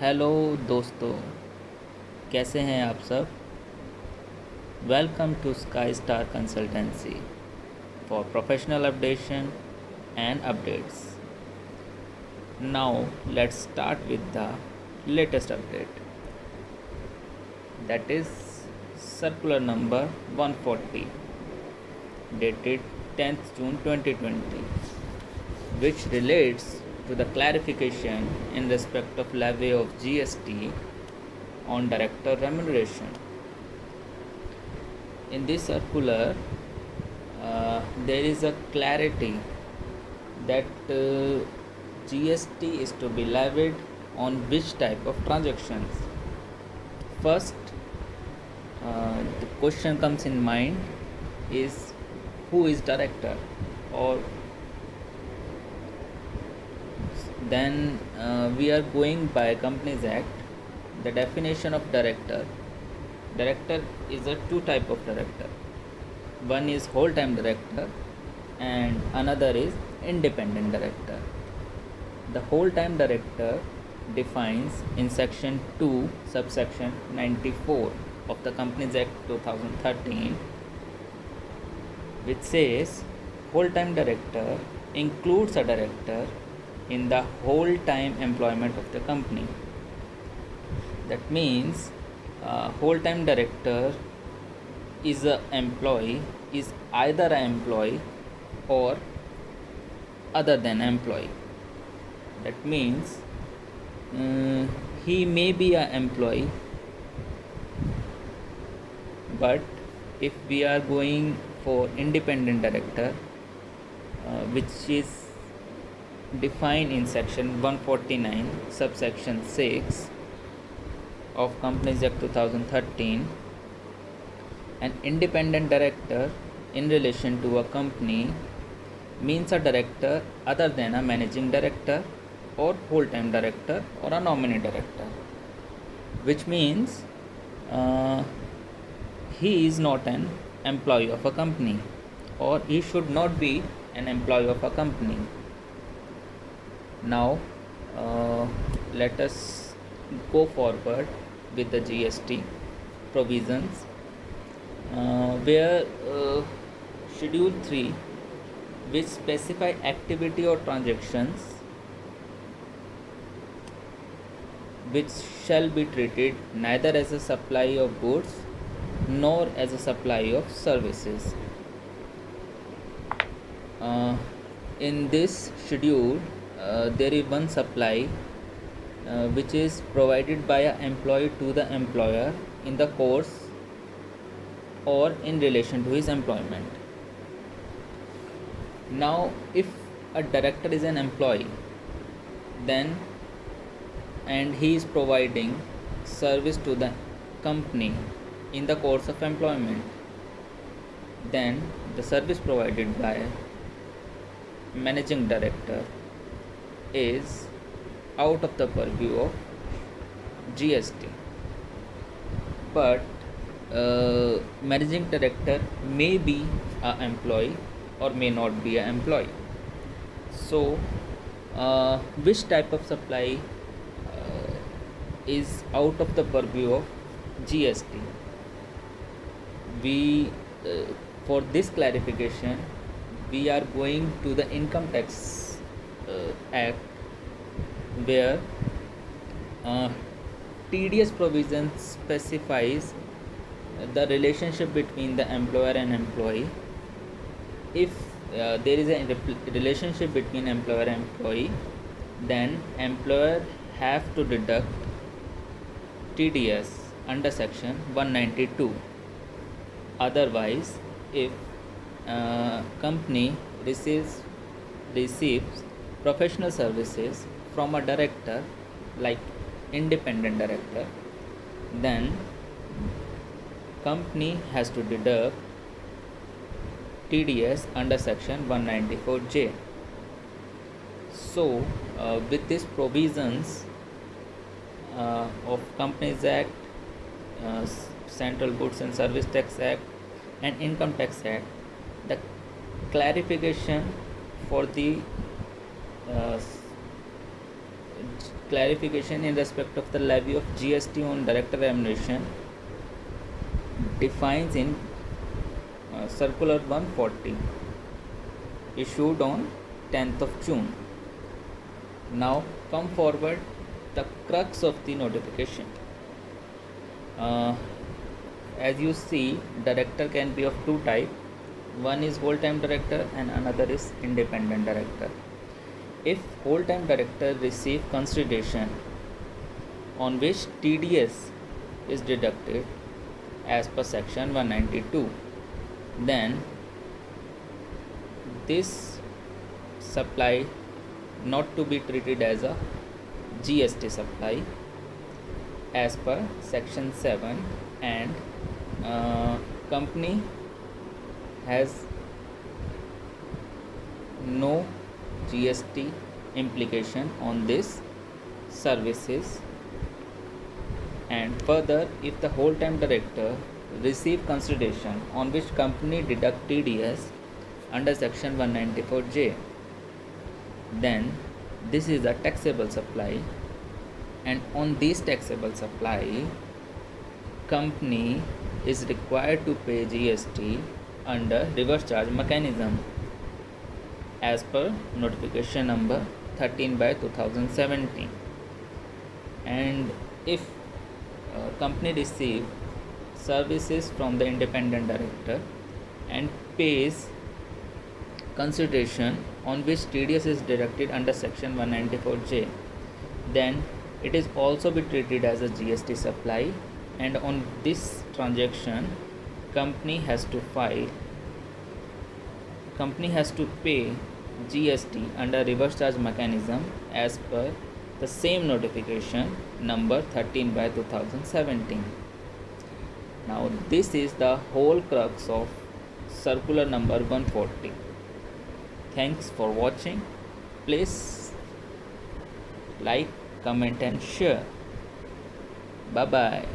Hello दोस्तों, कैसे हैं आप सब। Welcome to Sky Star consultancy for professional updation and updates. Now let's start with the latest update, that is circular number 140 dated 10th June 2020, which relates to the clarification in respect of levy of GST on director remuneration. In this circular, there is a clarity that GST is to be levied on which type of transactions. First, the question comes in mind is who is director, or then we are going by Companies Act. The definition of director is a two type of director. One is whole time director and another is independent director. The whole time director defines in section 2 subsection 94 of the Companies Act 2013, which says whole time director includes a director in the whole time employment of the company. That means whole time director is either an employee or other than employee. That means he may be an employee, but if we are going for independent director, which is defined in section 149 subsection 6 of Companies Act 2013, an independent director in relation to a company means a director other than a managing director or whole-time director or a nominee director, which means he is not an employee of a company, or he should not be an employee of a company. Now let us go forward with the GST provisions, where schedule 3, which specify activity or transactions which shall be treated neither as a supply of goods nor as a supply of services. In this schedule, there is one supply which is provided by an employee to the employer in the course or in relation to his employment. Now, if a director is an employee, then and he is providing service to the company in the course of employment, then the service provided by managing director is out of the purview of GST. But managing director may be an employee or may not be an employee. So which type of supply is out of the purview of GST? We for this clarification, we are going to the Income Tax Act, where TDS provision specifies the relationship between the employer and employee. If there is a relationship between employer and employee, then employer have to deduct TDS under section 192. Otherwise, if company receives professional services from a director like independent director, then company has to deduct TDS under section 194J. So with these provisions of Companies Act, Central Goods and Service Tax Act and Income Tax Act, the clarification for the clarification in respect of the levy of GST on director remuneration defines in Circular 140 issued on 10th of June. Now come forward the crux of the notification. As you see, director can be of two types. One is whole-time director and another is independent director. If whole-time director receive consideration on which TDS is deducted as per section 192, then this supply not to be treated as a GST supply as per section 7, and company has no GST implication on this services. And further, if the whole-time director receive consideration on which company deduct TDS under section 194J, then this is a taxable supply, and on this taxable supply company is required to pay GST under reverse charge mechanism as per notification number 13/2017. And if company receive services from the independent director and pays consideration on which TDS is deducted under section 194J, then it is also be treated as a GST supply, and on this transaction company has to pay GST under reverse charge mechanism as per the same notification number 13/2017. Now this is the whole crux of circular number 140. Thanks for watching. Please like, comment and share. Bye bye.